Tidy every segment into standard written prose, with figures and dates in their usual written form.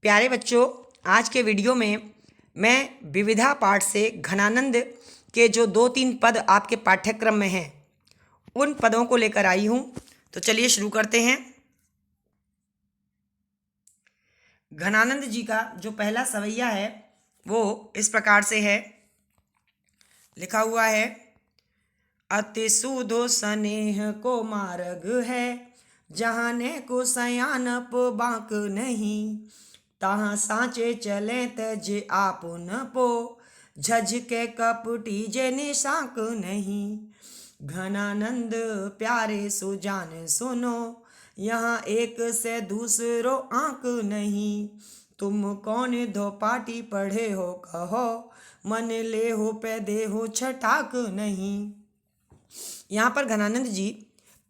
प्यारे बच्चों, आज के वीडियो में मैं विविधा पाठ से घनानंद के जो 2-3 पद आपके पाठ्यक्रम में हैं उन पदों को लेकर आई हूँ। तो चलिए शुरू करते हैं। घनानंद जी का जो पहला सवैया है वो इस प्रकार से है, लिखा हुआ है। अति सुधो स्नेह को मार्ग है, जहाने को सयानप बांक नहीं। तहाँ साँचे चले तजे आपुन पो, झझ के कपटी जे निशाक नहीं। घनानंद प्यारे सुजान सुनो, यहाँ एक से दूसरो आंक नहीं। तुम कौन दो पाटी पढ़े हो कहो, मन ले हो पैदे हो छटाक नहीं। यहाँ पर घनानंद जी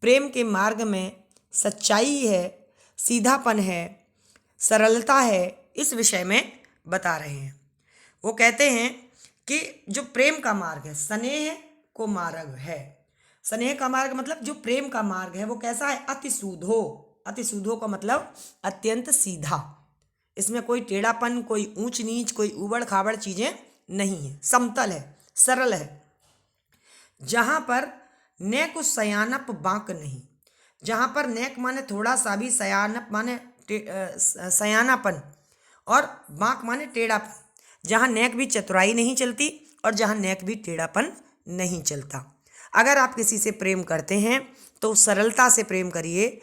प्रेम के मार्ग में सच्चाई है, सीधापन है, सरलता है, इस विषय में बता रहे हैं। वो कहते हैं कि जो प्रेम का मार्ग है, स्नेह को मार्ग है। स्नेह का मार्ग मतलब जो प्रेम का मार्ग है वो कैसा है? अति सूधो। अति सूधो का मतलब अत्यंत सीधा। इसमें कोई टेढ़ापन, कोई ऊंच नीच, कोई उबड़ खाबड़ चीज़ें नहीं है, समतल है, सरल है। जहाँ पर न कुछ सयानप बांक नहीं। जहाँ पर नेक माने थोड़ा सा भी, सयानप माने सयानापन, और बांक माने टेढ़ापन। जहाँ नेक भी चतुराई नहीं चलती और जहाँ नेक भी टेढ़ापन नहीं चलता। अगर आप किसी से प्रेम करते हैं तो सरलता से प्रेम करिए।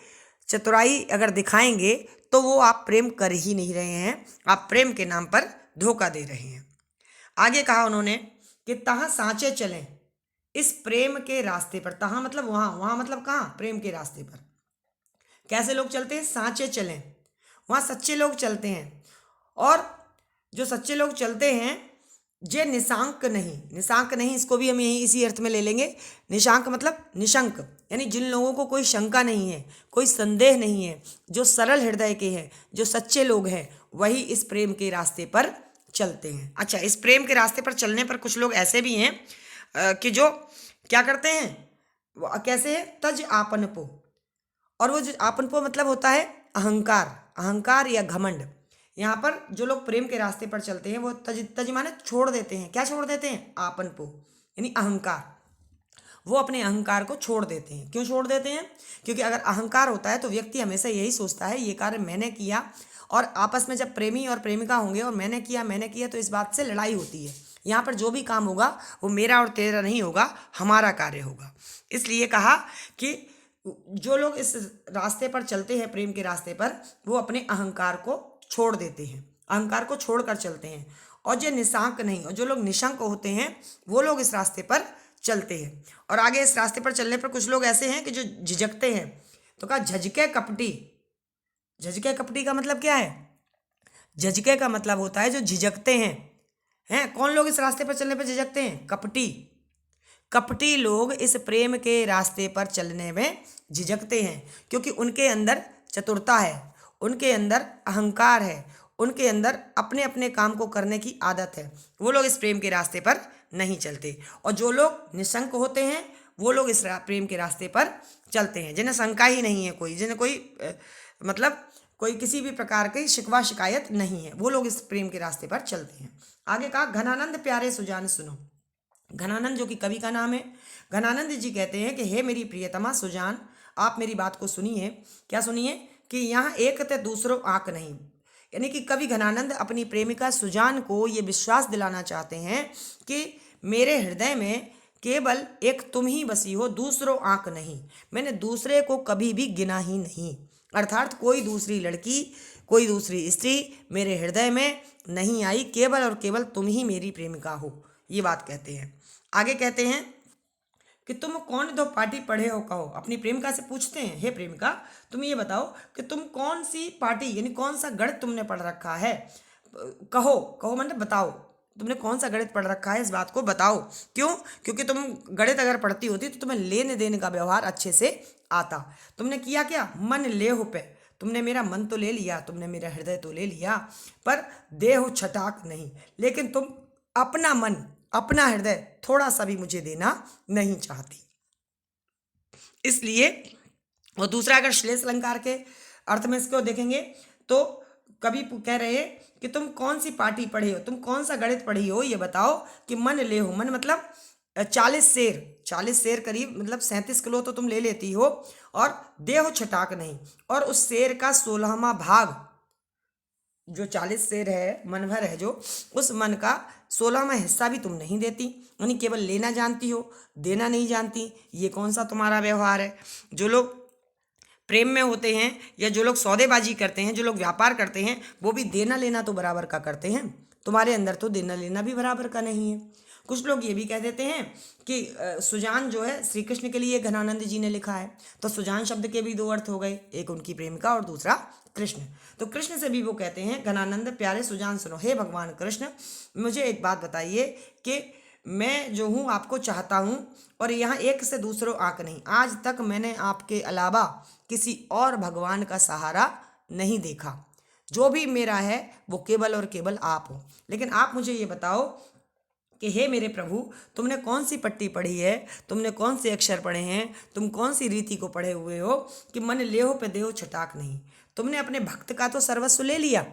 चतुराई अगर दिखाएंगे तो वो आप प्रेम कर ही नहीं रहे हैं, आप प्रेम के नाम पर धोखा दे रहे हैं। आगे कहा उन्होंने कि तहाँ सांचे चलें इस प्रेम के रास्ते पर। तहाँ मतलब वहाँ, वहाँ मतलब कहाँ? प्रेम के रास्ते पर। कैसे लोग चलते हैं? सांचे चलें, वहाँ सच्चे लोग चलते हैं। और जो सच्चे लोग चलते हैं जे निशांक नहीं। निशांक नहीं, इसको भी हम यही इसी अर्थ में ले लेंगे। निशांक मतलब निशंक, यानी जिन लोगों को कोई शंका नहीं है, कोई संदेह नहीं है, जो सरल हृदय के हैं, जो सच्चे लोग हैं, वही इस प्रेम के रास्ते पर चलते हैं। अच्छा, इस प्रेम के रास्ते पर चलने पर कुछ लोग ऐसे भी हैं कि जो क्या करते हैं, वो कैसे है? तज आपनपो। और वो जो आपनपो मतलब होता है अहंकार, अहंकार या घमंड। यहाँ पर जो लोग प्रेम के रास्ते पर चलते हैं वो तज माने छोड़ देते हैं। क्या छोड़ देते हैं? आपनपो यानी अहंकार। वो अपने अहंकार को छोड़ देते हैं। क्यों छोड़ देते हैं? क्योंकि अगर अहंकार होता है तो व्यक्ति हमेशा यही सोचता है ये कार्य मैंने किया, और आपस में जब प्रेमी और प्रेमिका होंगे और मैंने किया तो इस बात से लड़ाई होती है। यहाँ पर जो भी काम होगा वो मेरा और तेरा नहीं होगा, हमारा कार्य होगा। इसलिए कहा कि जो लोग इस रास्ते पर चलते हैं, प्रेम के रास्ते पर, वो अपने अहंकार को छोड़ देते हैं, अहंकार को छोड़कर चलते हैं। और जो निशांक नहीं, और जो लोग निशंक होते हैं वो लोग इस रास्ते पर चलते हैं। और आगे इस रास्ते पर चलने पर कुछ लोग ऐसे हैं कि जो झिझकते हैं। तो कहा झझके कपटी। झझके कपटी का मतलब क्या है? झझके का मतलब होता है जो झिझकते हैं। कौन लोग इस रास्ते पर चलने पर झिझकते हैं? कपटी। कपटी लोग इस प्रेम के रास्ते पर चलने में झिझकते हैं, क्योंकि उनके अंदर चतुरता है, उनके अंदर अहंकार है, उनके अंदर अपने अपने काम को करने की आदत है। वो लोग इस प्रेम के रास्ते पर नहीं चलते। और जो लोग निशंक होते हैं वो लोग इस प्रेम के रास्ते पर चलते हैं, जिन्हें शंका ही नहीं है, कोई जिन्हें कोई मतलब कोई किसी भी प्रकार की शिकवा शिकायत नहीं है, वो लोग इस प्रेम के रास्ते पर चलते हैं। आगे कहा घनानंद प्यारे सुजान सुनो। घनानंद जो कि कवि का नाम है, घनानंद जी कहते हैं कि हे मेरी प्रियतमा सुजान, आप मेरी बात को सुनिए। क्या सुनिए? कि यहाँ एक ते दूसरों आंक नहीं। यानी कि कवि घनानंद अपनी प्रेमिका सुजान को ये विश्वास दिलाना चाहते हैं कि मेरे हृदय में केवल एक तुम ही बसी हो, दूसरों आंक नहीं। मैंने दूसरे को कभी भी गिना ही नहीं, अर्थात कोई दूसरी लड़की, कोई दूसरी स्त्री मेरे हृदय में नहीं आई, केवल और केवल तुम ही मेरी प्रेमिका हो। ये बात कहते हैं। आगे कहते हैं कि तुम कौन दो पार्टी पढ़े हो कहो। अपनी प्रेमिका से पूछते हैं, हे प्रेमिका तुम ये बताओ कि तुम कौन सी पार्टी यानी कौन सा गणित तुमने पढ़ रखा है। कहो, कहो मतलब बताओ, तुमने कौन सा गणित पढ़ रखा है, इस बात को बताओ। क्यों? क्योंकि तुम गणित अगर पढ़ती होती तो तुम्हें लेने देने का व्यवहार अच्छे से आता। तुमने किया क्या? मन ले हो पे, तुमने मेरा मन तो ले लिया, तुमने मेरा हृदय तो ले लिया, पर देह छटाक नहीं। लेकिन तुम अपना मन, अपना हृदय थोड़ा सा भी मुझे देना नहीं चाहती। इसलिए, और दूसरा अगर श्लेष अलंकार के अर्थ में इसको देखेंगे तो कवि कह रहे कि तुम कौन सी पाठी पढ़े हो, तुम कौन सा गणित पढ़ी हो, ये बताओ। कि मन ले हो, मन मतलब 40 शेर, 40 शेर करीब मतलब 37 किलो तो तुम ले लेती हो, और देहो छटाक नहीं, और उस शेर का 16वां भाग, जो 40 शेर है, मन भर है जो, उस मन का 16वां हिस्सा भी तुम नहीं देती, यानी केवल लेना जानती हो, देना नहीं जानती। ये कौन सा तुम्हारा व्यवहार है? जो लोग प्रेम में होते हैं या जो लोग सौदेबाजी करते हैं, जो लोग व्यापार करते हैं, वो भी देना लेना तो बराबर का करते हैं। तुम्हारे अंदर तो देना लेना भी बराबर का नहीं है। कुछ लोग ये भी कह देते हैं कि सुजान जो है श्री कृष्ण के लिए घनानंद जी ने लिखा है, तो सुजान शब्द के भी दो अर्थ हो गए, एक उनकी प्रेमिका और दूसरा कृष्ण। तो कृष्ण से भी वो कहते हैं घनानंद प्यारे सुजान सुनो, हे भगवान कृष्ण मुझे एक बात बताइए कि मैं जो हूँ आपको चाहता हूँ, और यहाँ एक से दूसरों आंक नहीं, आज तक मैंने आपके अलावा किसी और भगवान का सहारा नहीं देखा, जो भी मेरा है वो केवल और केवल आप हो। लेकिन आप मुझे ये बताओ कि हे मेरे प्रभु, तुमने कौन सी पट्टी पढ़ी है, तुमने कौन से अक्षर पढ़े हैं, तुम कौन सी रीति को पढ़े हुए हो कि मन लेहो पे देहो छटाक नहीं। तुमने अपने भक्त का तो सर्वस्व ले लिया,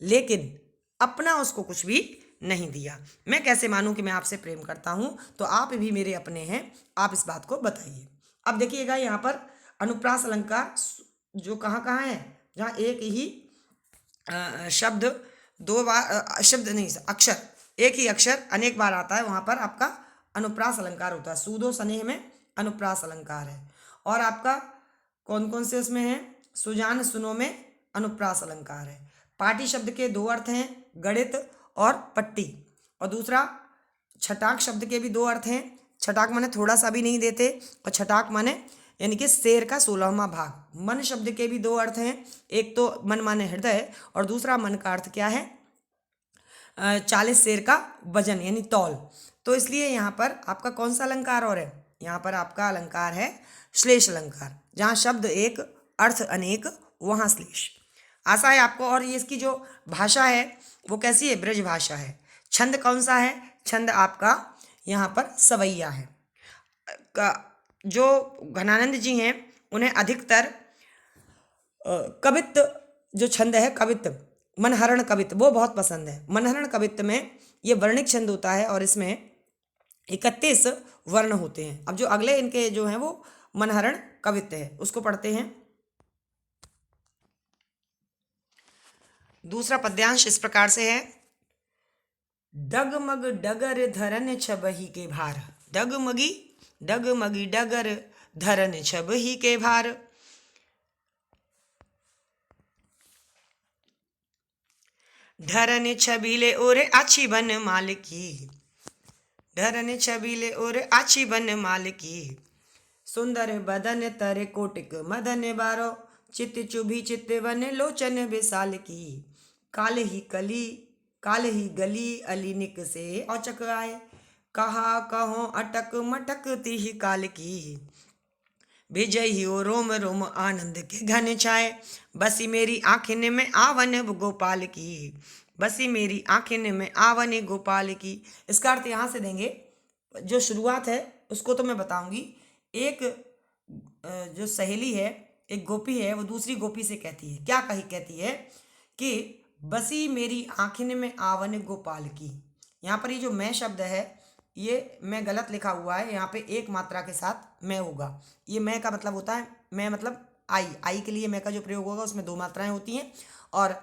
लेकिन अपना उसको कुछ भी नहीं दिया। मैं कैसे मानूं कि मैं आपसे प्रेम करता हूं? तो आप भी मेरे अपने हैं, आप इस बात को बताइए। अब देखिएगा यहाँ पर अनुप्रास अलंकार जो कहाँ कहाँ है, जहाँ एक ही शब्द दो बार, शब्द नहीं अक्षर, एक ही अक्षर अनेक बार आता है, वहाँ पर आपका अनुप्रास अलंकार होता है। सूदो स्नेह में अनुप्रास अलंकार है। और आपका कौन कौन से उसमें है? सुजान सुनो में अनुप्रास अलंकार है। पाटी शब्द के दो अर्थ हैं, गणित और पट्टी। और दूसरा छटाक शब्द के भी दो अर्थ हैं, छटाक माने थोड़ा सा भी नहीं देते, और छटाक माने यानी कि शेर का 16वां भाग। मन शब्द के भी दो अर्थ हैं, एक तो मन माने हृदय, और दूसरा मन का अर्थ क्या है? 40 शेर का वजन यानी तौल। तो इसलिए यहाँ पर आपका कौन सा अलंकार और है? यहाँ पर आपका अलंकार है श्लेष अलंकार, जहाँ शब्द एक अर्थ अनेक, वहाँ श्लेष। आशा है आपको। और ये इसकी जो भाषा है वो कैसी है? ब्रज भाषा है। छंद कौन सा है? छंद आपका यहाँ पर सवैया है। जो घनानंद जी हैं उन्हें अधिकतर कवित्त जो छंद है, कवित्त मनहरण कवित्त, वो बहुत पसंद है। मनहरण कवित्त में ये वर्णिक छंद होता है और इसमें 31 वर्ण होते हैं। अब जो अगले इनके जो हैं वो मनहरण कवित्त है, उसको पढ़ते हैं। दूसरा पद्यांश इस प्रकार से है। डगमग डगर धरन छबही के भार, डगमगी डगमगी डगर धरन छबही के भार। धरन छबीले और आछी बन माल की, धरन छबीले और आछी बन माल की। सुंदर बदन तर कोटिक मदन बारो, चित चुभी चित वन लोचन बेसाल की। काल ही गली अलिनिक से औचक आए, कहा कहो अटक मटक तिहि काल की। विजय हो रोम रोम आनंद के घन छाए, बसी मेरी आँखिन में आवन गोपाल की, बसी मेरी आँखिन में आवन गोपाल की। इसका अर्थ यहाँ से देंगे। जो शुरुआत है उसको तो मैं बताऊंगी। एक जो सहेली है, एक गोपी है, वो दूसरी गोपी से कहती है, क्या कहती है कि बसी मेरी आँखिन में आवन गोपाल की। यहाँ पर ये जो मैं शब्द है ये मैं गलत लिखा हुआ है, यहाँ पे एक मात्रा के साथ मैं होगा। ये मैं का मतलब होता है, मैं मतलब आई के लिए मैं का जो प्रयोग होगा उसमें दो मात्राएं होती हैं। और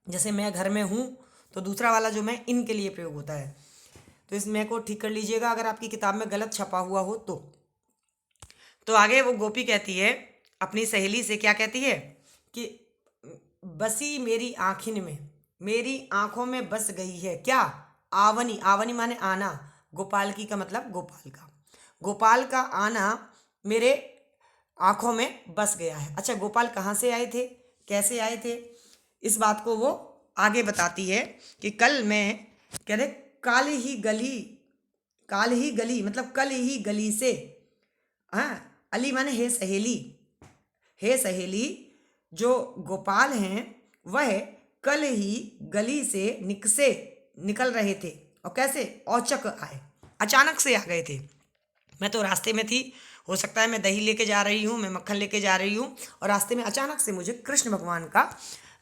जैसे मैं घर में हूँ तो दूसरा वाला जो मैं इन के लिए प्रयोग होता है। तो इस मैं को ठीक कर लीजिएगा अगर आपकी किताब में गलत छपा हुआ हो तो आगे वो गोपी कहती है अपनी सहेली से, क्या कहती है कि बसी मेरी आँखिन में, मेरी आँखों में बस गई है क्या? आवनी, आवनी माने आना, गोपाल की का मतलब गोपाल का, गोपाल का आना मेरे आँखों में बस गया है। अच्छा, गोपाल कहाँ से आए थे, कैसे आए थे, इस बात को वो आगे बताती है कि कल मैं कह रहे काल ही गली मतलब कल ही गली से, हाँ अली माने हे सहेली, हे सहेली जो गोपाल हैं वह कल ही गली से निकल रहे थे। और कैसे? औचक आए, अचानक से आ गए थे। मैं तो रास्ते में थी, हो सकता है मैं दही लेके जा रही हूँ, मैं मक्खन लेके जा रही हूँ, और रास्ते में अचानक से मुझे कृष्ण भगवान का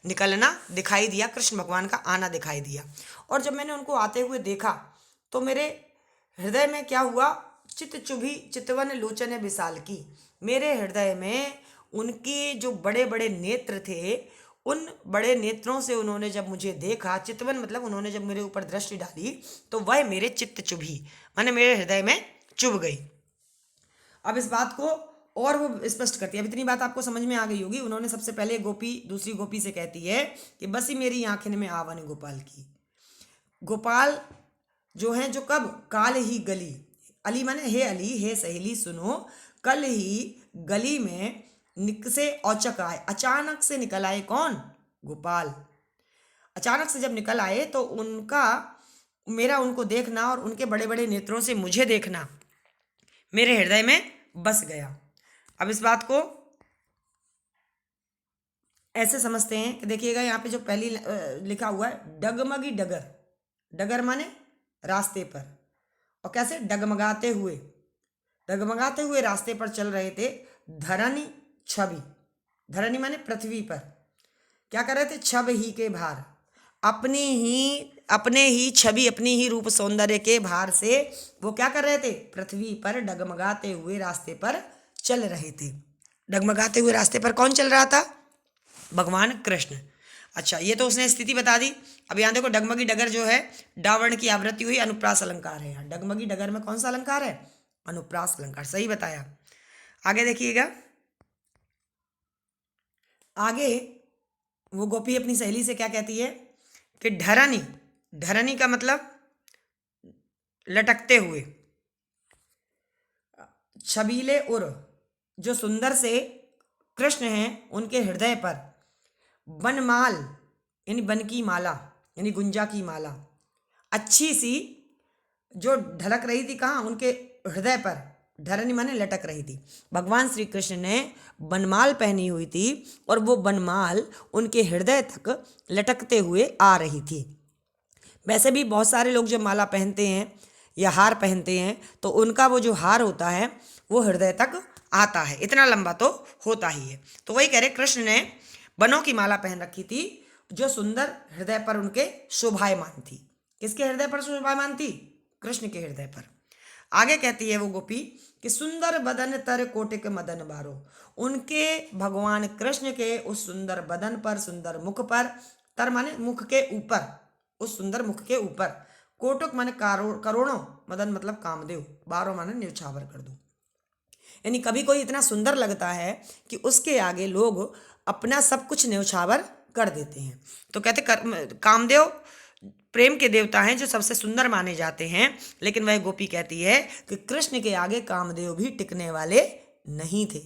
निकलना दिखाई दिया, कृष्ण भगवान का आना दिखाई दिया। और जब मैंने उनको आते हुए देखा तो मेरे हृदय में क्या हुआ, चित चुभी चितवन लोचन विशाल की। मेरे हृदय में उनके जो बड़े बड़े नेत्र थे, उन बड़े नेत्रों से उन्होंने जब मुझे देखा, चितवन मतलब उन्होंने जब मेरे ऊपर दृष्टि डाली तो वह मेरे चित्त चुभी, माने मेरे हृदय में चुभ गई। अब इस बात को और वो स्पष्ट करती है। अब इतनी बात आपको समझ में आ गई होगी। उन्होंने सबसे पहले गोपी दूसरी गोपी से कहती है कि बसी मेरी आंखें में आवन गोपाल की। गोपाल जो है, जो कब, काल ही गली, अली माने हे अली, हे सहेली सुनो, कल ही गली में निकसे औचक आए, अचानक से निकल आए। कौन? गोपाल। अचानक से जब निकल आए तो उनका, मेरा उनको देखना और उनके बड़े बड़े नेत्रों से मुझे देखना मेरे हृदय में बस गया। अब इस बात को ऐसे समझते हैं कि देखिएगा यहाँ पे जो पहली लिखा हुआ है, डगमगी डगर, डगर माने रास्ते पर, और कैसे, डगमगाते हुए, डगमगाते हुए रास्ते पर चल रहे थे। धरनी छवि, धरनी माने पृथ्वी पर, क्या कर रहे थे, छब ही के भार, अपने ही छवि, अपनी ही रूप सौंदर्य के भार से वो क्या कर रहे थे, पृथ्वी पर डगमगाते हुए रास्ते पर चल रहे थे। डगमगाते हुए रास्ते पर कौन चल रहा था? भगवान कृष्ण। अच्छा, ये तो उसने स्थिति बता दी। अब यहाँ देखो, डगमगी डगर जो है, डावर्ण की आवृत्ति हुई, अनुप्रास अलंकार है। यहाँ डगमगी डगर में कौन सा अलंकार है? अनुप्रास अलंकार। सही बताया। आगे देखिएगा, आगे वो गोपी अपनी सहेली से क्या कहती है कि ढरनी, ढरनी का मतलब लटकते हुए, छबीले उर, जो सुंदर से कृष्ण हैं, उनके हृदय पर बनमाल यानी बन की माला, यानी गुंजा की माला अच्छी सी जो ढलक रही थी, कहाँ? उनके हृदय पर। धरनी माने लटक रही थी। भगवान श्री कृष्ण ने बनमाल पहनी हुई थी और वो बनमाल उनके हृदय तक लटकते हुए आ रही थी। वैसे भी बहुत सारे लोग जब माला पहनते हैं या हार पहनते हैं तो उनका वो जो हार होता है वो हृदय तक आता है, इतना लंबा तो होता ही है। तो वही कह रहे, कृष्ण ने बनों की माला पहन रखी थी जो सुंदर हृदय पर उनके शोभायमान थी। किसके हृदय पर शोभायमान थी? कृष्ण के हृदय पर। आगे कहती है वो गोपी कि सुंदर बदन तर कोटिक मदन बारो, उनके भगवान कृष्ण के उस सुंदर बदन पर, सुंदर मुख पर, तर माने मुख के ऊपर, उस सुंदर मुख के ऊपर, कोटक माने करोड़ों, मदन मतलब कामदेव, बारो माने न्यौछावर कर दो। यानी कभी कोई इतना सुंदर लगता है कि उसके आगे लोग अपना सब कुछ न्यौछावर कर देते हैं। तो कहते कामदेव प्रेम के देवता हैं जो सबसे सुंदर माने जाते हैं, लेकिन वह गोपी कहती है कि कृष्ण के आगे कामदेव भी टिकने वाले नहीं थे।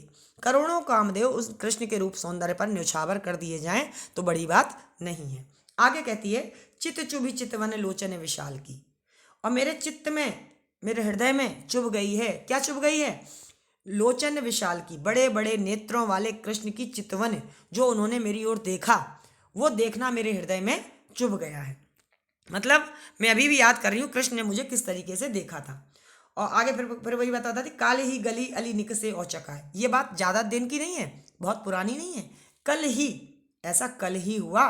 करोड़ों कामदेव उस कृष्ण के रूप सौंदर्य पर न्यौछावर कर दिए जाएं तो बड़ी बात नहीं है। आगे कहती है, चित चुभी चितवन लोचन विशाल की, और मेरे चित्त में, मेरे हृदय में चुभ गई है। क्या चुभ गई है? लोचन विशाल की, बड़े बड़े नेत्रों वाले कृष्ण की चितवन, जो उन्होंने मेरी ओर देखा, वो देखना मेरे हृदय में चुभ गया है। मतलब मैं अभी भी याद कर रही हूँ कृष्ण ने मुझे किस तरीके से देखा था। और आगे फिर वही बताता थी, काल ही गली अली निक से औचका है। ये बात ज़्यादा दिन की नहीं है, बहुत पुरानी नहीं है, कल ही, ऐसा कल ही हुआ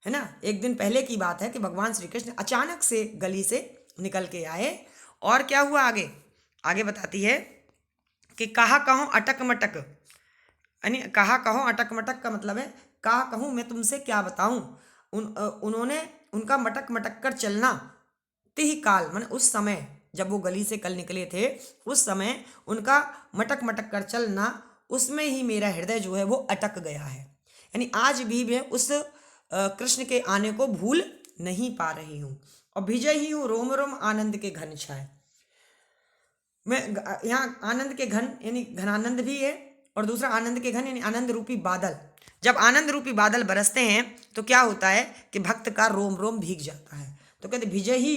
है ना, एक दिन पहले की बात है कि भगवान श्री कृष्ण अचानक से गली से निकल के आए। और क्या हुआ आगे? आगे बताती है कि कहा कहूँ अटक मटक, यानी कहा कहो अटक मटक का मतलब है, कहा कहूँ मैं तुमसे क्या बताऊँ, उन्होंने उनका मटक मटक कर चलना, तिह काल माने उस समय जब वो गली से कल निकले थे, उस समय उनका मटक मटक कर चलना, उसमें ही मेरा हृदय जो है वो अटक गया है। यानी आज भी मैं उस कृष्ण के आने को भूल नहीं पा रही हूँ, और भिजे ही हूँ रोम रोम आनंद के घन छाए। मैं यहाँ आनंद के घन यानी घनानंद भी है, और दूसरा आनंद के घन यानी आनंद रूपी बादल। जब आनंद रूपी बादल बरसते हैं तो क्या होता है कि भक्त का रोम रोम भीग जाता है। तो कहते भिजे ही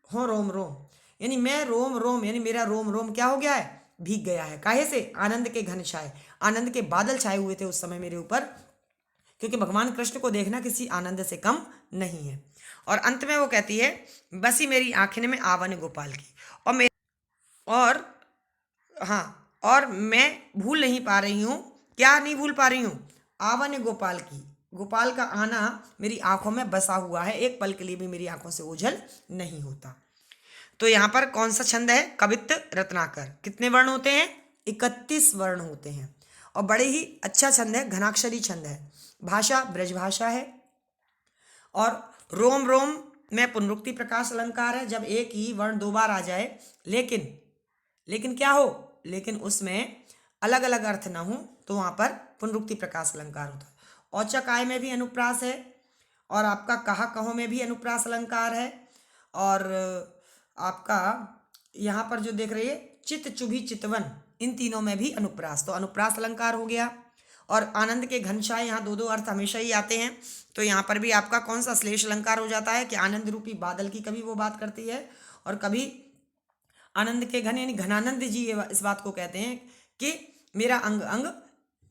हो रोम रोम, यानी मैं रोम रोम, यानी मेरा रोम रोम क्या हो गया है? भीग गया है। काहे से? आनंद के घन छाए, आनंद के बादल छाए हुए थे उस समय मेरे ऊपर, क्योंकि भगवान कृष्ण को देखना किसी आनंद से कम नहीं है। और अंत में वो कहती है, बसी मेरी आँखें में आवन गोपाल की, और हाँ, और मैं भूल नहीं पा रही हूँ। क्या नहीं भूल पा रही हूँ? आवन गोपाल की, गोपाल का आना मेरी आंखों में बसा हुआ है, एक पल के लिए भी मेरी आंखों से ओझल नहीं होता। तो यहाँ पर कौन सा छंद है? कवित्त रत्नाकर। कितने वर्ण होते हैं? 31 वर्ण होते हैं और बड़े ही अच्छा छंद है, घनाक्षरी छंद है। भाषा ब्रजभाषा है और रोम रोम में पुनरुक्ति प्रकाश अलंकार है, जब एक ही वर्ण दो बार आ जाए, लेकिन क्या हो, लेकिन उसमें अलग अलग अर्थ ना हो, तो वहाँ पर पुनरुक्ति प्रकाश अलंकार होता है। औचक आय में भी अनुप्रास है और आपका कहा कहो में भी अनुप्रास अलंकार है और आपका यहाँ पर जो देख रही है चित चुभी चितवन, इन तीनों में भी अनुप्रास, तो अनुप्रास अलंकार हो गया। और आनंद के घनश्याम, यहाँ दो दो अर्थ हमेशा ही आते हैं, तो यहाँ पर भी आपका कौन सा श्लेष अलंकार हो जाता है कि आनंद रूपी बादल की कभी वो बात करती है और कभी आनंद के घन, यानी घनानंद जी इस बात को कहते हैं कि मेरा अंग अंग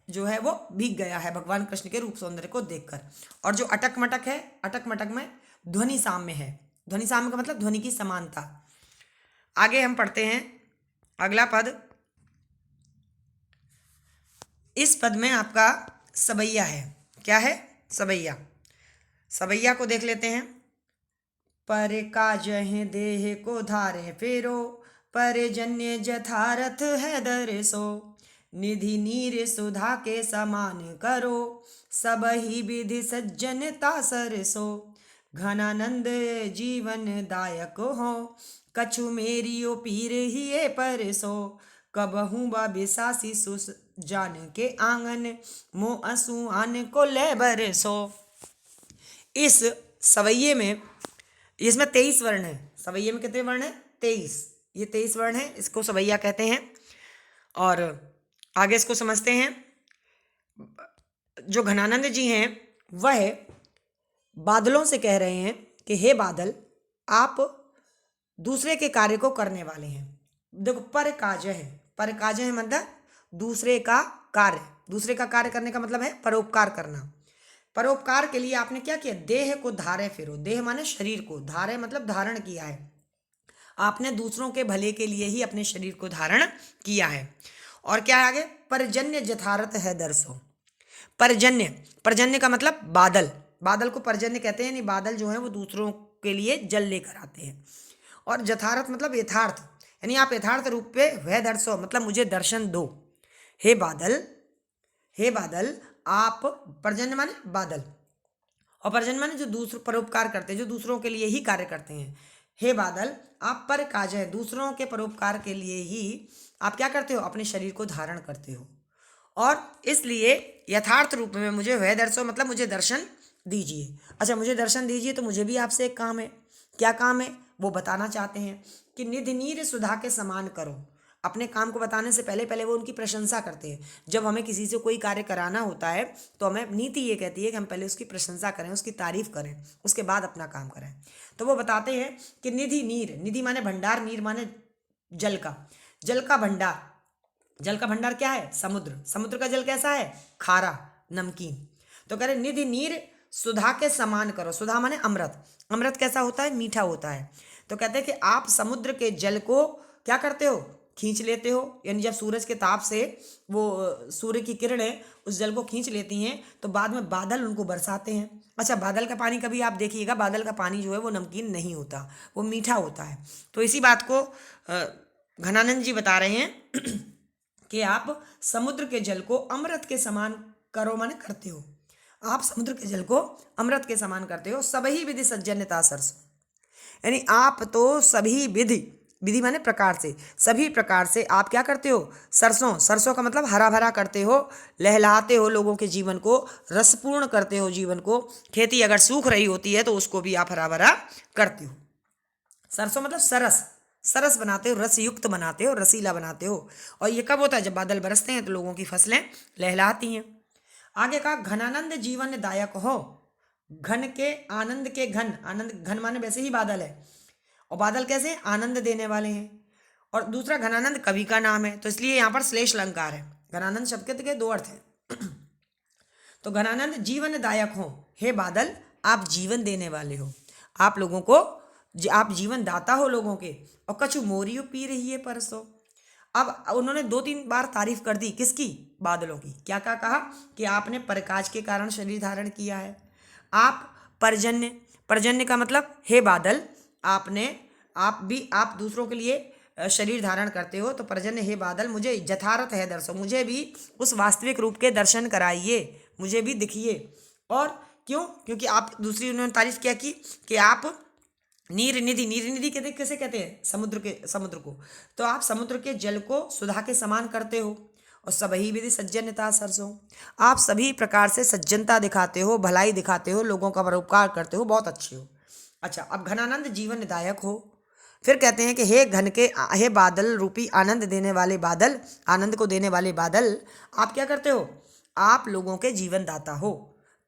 जो है वो भीग गया है भगवान कृष्ण के रूप सौंदर्य को देखकर। और जो अटक मटक है, अटक मटक में ध्वनि साम्य है, ध्वनि साम्य का मतलब ध्वनि की समानता। आगे हम पढ़ते हैं अगला पद। इस पद में आपका सवैया है। क्या है? सवैया। सवैया को देख लेते हैं। पर काजह देह को धारे फेरो, पर जन्य जथारथ है दरसो, निधि नीर सुधा के समान करो, सब ही विधि सज्जनता सरसो, घनानंद जीवन दायक हो, कछु मेरी ओ पीर ही परसो, कबहू बिसासी सुस जान के आंगन, मो असु आन को ले बरसो। इस सवैये में, इसमें 23 वर्ण है। सवैये में कितने वर्ण है? 23। ये 23 वर्ण है, इसको सवैया कहते हैं। और आगे इसको समझते हैं। जो घनानंद जी हैं वह बादलों से कह रहे हैं कि हे बादल, आप दूसरे के कार्य को करने वाले हैं। देखो, पर काज है, पर काज है मतलब दूसरे का कार्य, दूसरे का कार्य करने का मतलब है परोपकार करना। परोपकार के लिए आपने क्या किया? देह को धारे फेरो। देह माने शरीर को, धारे मतलब धारण किया है। आपने दूसरों के भले के लिए ही अपने शरीर को धारण किया है। और क्या आगे? परजन्य जथारथ है दरसो। परजन्य, परजन्य का मतलब बादल, बादल को परजन्य कहते हैं। नहीं, बादल जो है वो दूसरों के लिए जल लेकर आते हैं। और जथारथ मतलब यथार्थ, यानी आप यथार्थ रूप पे वह दर्शो मतलब मुझे दर्शन दो। हे बादल, हे बादल, आप, परजन्य माने बादल और परजन्य माने जो दूसरों परोपकार करते हैं, जो दूसरों के लिए ही कार्य करते हैं। हे बादल, आप पर काज है, दूसरों के परोपकार के लिए ही आप क्या करते हो? अपने शरीर को धारण करते हो। और इसलिए यथार्थ रूप में मुझे वह दर्शो मतलब मुझे दर्शन दीजिए। अच्छा, मुझे दर्शन दीजिए तो मुझे भी आपसे एक काम है। क्या काम है? वो बताना चाहते हैं कि निधि नीर सुधा के समान करो। अपने काम को बताने से पहले पहले वो उनकी प्रशंसा करते हैं। जब हमें किसी से कोई कार्य कराना होता है तो हमें नीति ये कहती है कि हम पहले उसकी प्रशंसा करें, उसकी तारीफ करें, उसके बाद अपना काम करें। तो वो बताते हैं कि निधि नीर, निधि माने भंडार, नीर माने जल का, जल का भंडार। जल का भंडार क्या है? समुद्र। समुद्र का जल कैसा है? खारा, नमकीन। तो कह रहे निधि नीर सुधा के समान करो। सुधा माने अमृत। अमृत कैसा होता है? मीठा होता है। तो कहते हैं कि आप समुद्र के जल को क्या करते हो? खींच लेते हो। यानी जब सूरज के ताप से वो सूर्य की किरणें उस जल को खींच लेती हैं तो बाद में बादल उनको बरसाते हैं। अच्छा, बादल का पानी कभी आप देखिएगा, बादल का पानी जो है वो नमकीन नहीं होता, वो मीठा होता है। तो इसी बात को घनानंद जी बता रहे हैं कि आप समुद्र के जल को अमृत के समान करो, माने करते हो। आप समुद्र के जल को अमृत के समान करते हो। सभी विधि सज्जनता सरसो, यानी आप तो सभी विधि, विधि माने प्रकार से, सभी प्रकार से आप क्या करते हो? सरसों, सरसों का मतलब हरा भरा करते हो, लहलाते हो लोगों के जीवन को, रसपूर्ण करते हो जीवन को। खेती अगर सूख रही होती है तो उसको भी आप हरा भरा करते हो। सरसों मतलब सरस, सरस बनाते हो, रसयुक्त बनाते हो, रसीला बनाते हो। और ये कब होता है? जब बादल बरसते हैं तो लोगों की फसलें लहलाती हैं। आगे कहा घनानंद जीवन दायक हो। घन के, आनंद के घन, आनंद घन माने वैसे ही बादल है और बादल कैसे? आनंद देने वाले हैं। और दूसरा घनानंद कवि का नाम है, तो इसलिए यहाँ पर श्लेष अलंकार है। घनानंद शब्द के दो अर्थ हैं। तो घनानंद जीवन दायक हो, हे बादल आप जीवन देने वाले हो, आप लोगों को, आप जीवन दाता हो लोगों के। और कछु मोरियो पी रही है परसो। अब उन्होंने 2-3 बार तारीफ कर दी, किसकी? बादलों की। क्या क्या कहा कि आपने प्रकाश के कारण शरीर धारण किया है। आप पर्जन्य, पर्जन्य का मतलब हे बादल, आप दूसरों के लिए शरीर धारण करते हो, तो पर्जन्य हे बादल मुझे यथार्थ है दर्शो, मुझे भी उस वास्तविक रूप के दर्शन कराइए, मुझे भी दिखिए। और क्यों? क्योंकि आप दूसरी उन्होंने तारीफ क्या की कि आप नीर निधि, नीर निधि कहते कैसे कहते हैं समुद्र को, तो आप समुद्र के जल को सुधा के समान करते हो। और सबही विधि सज्जनता सरसों, आप सभी प्रकार से सज्जनता दिखाते हो, भलाई दिखाते हो, लोगों का परोपकार करते हो, बहुत अच्छे हो। अच्छा, अब घनानंद जीवन दायक हो। फिर कहते हैं कि हे बादल रूपी आनंद देने वाले बादल, आनंद को देने वाले बादल, आप क्या करते हो? आप लोगों के जीवन दाता हो।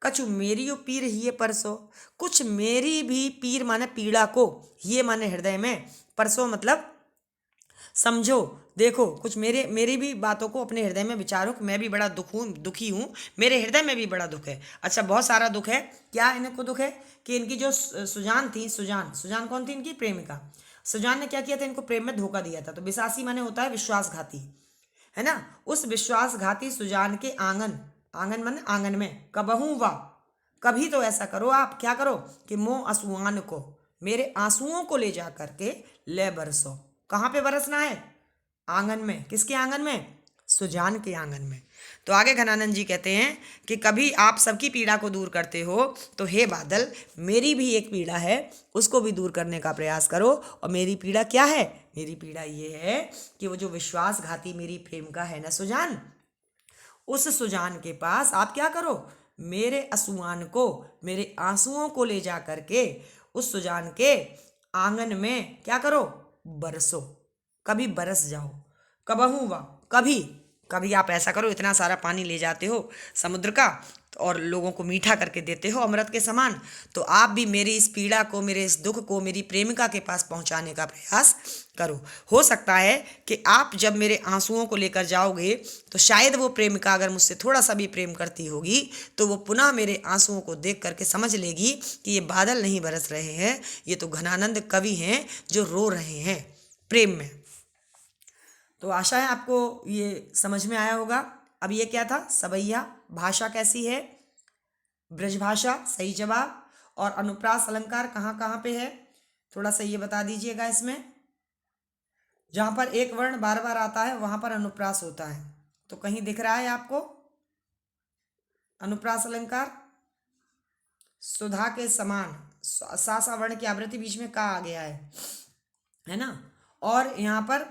कछु मेरी पीर हिये परसो, कुछ मेरी भी पीर माने पीड़ा को, ये माने हृदय में, परसो मतलब समझो, देखो, कुछ मेरी भी बातों को अपने हृदय में विचारो कि मैं भी बड़ा दुखी हूँ, मेरे हृदय में भी बड़ा दुख है। अच्छा, बहुत सारा दुख है। क्या इनको दुख है? कि इनकी जो सुजान थी, सुजान कौन थी? इनकी प्रेमिका। सुजान ने क्या किया था? इनको प्रेम में धोखा दिया था। तो विशासी माने होता है विश्वासघाती, है ना। उस विश्वासघाती सुजान के आंगन माने आंगन में, कबहू वा, कभी तो ऐसा करो, आप क्या करो कि मोह असुआन को, मेरे आंसुओं को ले जा करके ले बरसो। कहाँ पे बरसना है? आंगन में। किसके आंगन में? सुजान के आंगन में। तो आगे घनानंद जी कहते हैं कि कभी आप सबकी पीड़ा को दूर करते हो, तो हे बादल, मेरी भी एक पीड़ा है, उसको भी दूर करने का प्रयास करो। और मेरी पीड़ा क्या है? मेरी पीड़ा ये है कि वो जो विश्वासघाती मेरी प्रेमिका है ना सुजान, उस सुजान के पास आप क्या करो? मेरे असुआन को, मेरे आंसुओं को ले जा करके उस सुजान के आंगन में क्या करो? बरसो, कभी बरस जाओ। कबहू वा, कभी कभी आप ऐसा करो, इतना सारा पानी ले जाते हो समुद्र का और लोगों को मीठा करके देते हो अमृत के समान, तो आप भी मेरी इस पीड़ा को, मेरे इस दुख को मेरी प्रेमिका के पास पहुंचाने का प्रयास करो। हो सकता है कि आप जब मेरे आंसुओं को लेकर जाओगे, तो शायद वो प्रेमिका अगर मुझसे थोड़ा सा भी प्रेम करती होगी, तो वो पुनः मेरे आंसुओं को देख करके समझ लेगी कि ये बादल नहीं बरस रहे हैं, ये तो घनानंद कवि हैं जो रो रहे हैं प्रेम में। तो आशा है आपको ये समझ में आया होगा। अब ये क्या था? सवैया भाषा कैसी है? ब्रजभाषा, सही जवाब। और अनुप्रास अलंकार कहाँ कहाँ पे है? थोड़ा सा ये बता दीजिएगा। इसमें जहाँ पर एक वर्ण बार बार आता है वहाँ पर अनुप्रास होता है, तो कहीं दिख रहा है आपको अनुप्रास अलंकार? सुधा के समान, सा वर्ण की आवृत्ति बीच में का आ गया है ना। और यहाँ पर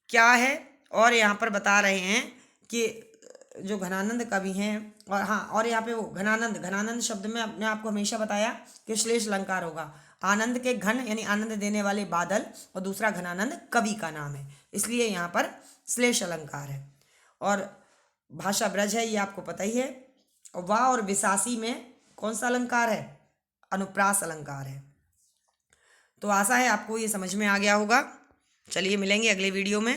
क्या है? और यहाँ पर बता रहे हैं कि जो घनानंद कवि हैं, और हाँ, और यहाँ पे वो घनानंद शब्द में अपने आपको हमेशा बताया कि श्लेष अलंकार होगा। आनंद के घन यानी आनंद देने वाले बादल, और दूसरा घनानंद कवि का नाम है, इसलिए यहाँ पर श्लेष अलंकार है। और भाषा ब्रज है, ये आपको पता ही है। और वाह और विशासी में कौन सा अलंकार है? अनुप्रास अलंकार है। तो आशा है आपको ये समझ में आ गया होगा। चलिए मिलेंगे अगले वीडियो में।